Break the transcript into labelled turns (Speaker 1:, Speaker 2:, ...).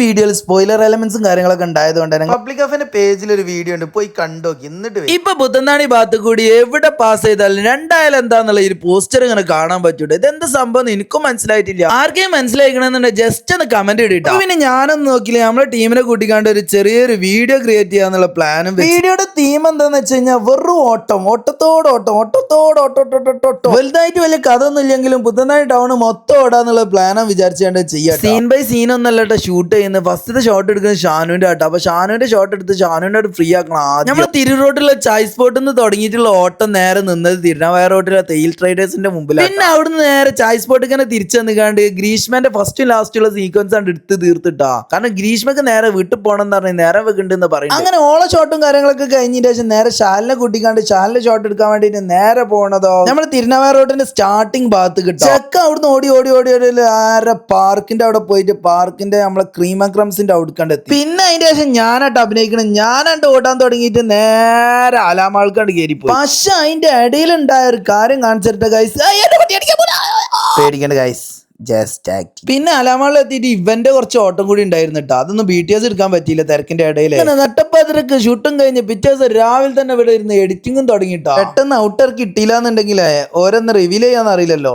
Speaker 1: വീഡിയോയിൽ സ്പോയിലർ എലമെന്റ്സും കാര്യങ്ങളൊക്കെ ഉണ്ടായതുകൊണ്ട് തന്നെ പബ്ലിക് ഓഫിന്റെ പേജിൽ ഒരു വീഡിയോ ഉണ്ട്, പോയി കണ്ടോക്കി. എന്നിട്ട് ഇപ്പൊ പുത്തനാണി ഭാഗത്ത് കൂടി എവിടെ പാസ് ചെയ്താലും രണ്ടായാലും എന്താന്നുള്ള ഈ പോസ്റ്റർ ഇങ്ങനെ കാണാൻ പറ്റൂട്ടോ. ഇതെന്ത് സംഭവം എനിക്കും മനസ്സിലായിട്ടില്ല. ആർക്കെയും മനസ്സിലായിക്കണമെന്നുണ്ടെങ്കിൽ ജസ്റ്റ് ഒന്ന് കമന്റ് ഇടിട്ടോ. പിന്നെ ഞാനൊന്നും നോക്കില്ല, നമ്മളെ ടീമിനെ കൂട്ടിക്കാണ്ട് ഒരു ചെറിയൊരു വീഡിയോ ക്രിയേറ്റ് ചെയ്യാന്നുള്ള പ്ലാനും. വീഡിയോയുടെ തീം എന്താന്ന് വെച്ച് കഴിഞ്ഞാൽ വെറും ഓട്ടം, ഓട്ടത്തോട് വലുതായിട്ട് വലിയ കഥ ഒന്നും ഇല്ലെങ്കിലും പുത്തനായി ടൗൺ മൊത്തം ഓടാന്നുള്ള പ്ലാനാണ് വിചാരിച്ചാണ്ട് ചെയ്യാം. സീൻ ബൈ സീൻ ഒന്നല്ല ഷൂട്ട് ചെയ്യുന്നത്. ഫസ്റ്റ് ഷോട്ട് എടുക്കുന്നത് ഷാനുവിന്റെ ആട്ടോ. അപ്പൊ ഷാനുവിന്റെ ഷോട്ട് എടുത്ത് ഷാനുവിന്റെ ഫ്രീ ആക്കണം. നമ്മൾ തിരു റോഡിലെ ചായ് സ്പോട്ടിൽ നിന്ന് തുടങ്ങിയിട്ടുള്ള ഓട്ടം നേരെ നിന്നത് തിരുനാവായ റോഡിലെ തേയിൽ ട്രേഡേഴ്സിന്റെ മുമ്പിൽ. പിന്നെ അവിടുന്ന് നേരെ ചായ് സ്പോട്ടിൽ തന്നെ തിരിച്ചു വന്നിക്കാണ്ട് ഗ്രീഷ്മന്റെ ഫസ്റ്റ് ലാസ്റ്റുള്ള സീക്വൻസ് ആണ് എടുത്ത് തീർത്തിട്ടാ. കാരണം ഗ്രീഷ്മക്ക് നേരെ വീട്ടിൽ പോകണം എന്ന് പറഞ്ഞാൽ നേരെ വെക്കുന്നുണ്ടെന്ന് പറയും. അങ്ങനെ ഓള ഷോട്ടും കാര്യങ്ങളൊക്കെ കഴിഞ്ഞതിന് ശേഷം നേരെ ഷാലിനെ കൂട്ടിക്കാണ്ട് ഷാലിന്റെ ഷോട്ട് എടുക്കാൻ വേണ്ടിട്ട് നേരെ പോണതോ നമ്മൾ തിരുനാവായ റോഡിന്റെ സ്റ്റാർട്ടിംഗ് ഭാഗത്ത് കിട്ടും. ചെക്ക അവിടുന്ന് ഓടി ആരെ പാർക്കിന്റെ അവിടെ പോയിട്ട് പാർക്കിന്റെ നമ്മളെ ക്രീം ക്രംസിന്റെ അവിടെ കണ്ടെത്തി. പിന്നെ അതിന്റെ ശേഷം ഞാനായിട്ട് അഭിനയിക്കണം. ഞാനായിട്ട് ഓടാൻ തുടങ്ങിയിട്ട് നേരെ അലാമാൾക്കാണ്ട് കയറിപ്പോയി. പക്ഷെ അതിന്റെ ഇടയിൽ ഉണ്ടായ ഒരു കാര്യം കാണിച്ചിട്ട് ഗൈസ്, പേടിക്കണ്ട ഗൈസ്, പിന്നെ അലാമാളിൽ എത്തിയിട്ട് ഇവന്റെ കുറച്ച് ഓട്ടം കൂടി ഉണ്ടായിരുന്നു കേട്ടോ. അതൊന്നും BTS എടുക്കാൻ പറ്റിയില്ല തിരക്കിന്റെ ഇടയിൽ. നട്ടപ്പാതിരക്ക് ഷൂട്ടും കഴിഞ്ഞ് പിറ്റേ ദിവസം രാവിലെ തന്നെ ഇവിടെ ഇരുന്ന് എഡിറ്റിംഗും തുടങ്ങിട്ടോ. പെട്ടെന്ന് ഔട്ടർ കിട്ടിയില്ല എന്നുണ്ടെങ്കിൽ ഓരോന്ന് റിവീൽ ചെയ്യാന്ന് അറിയില്ലല്ലോ.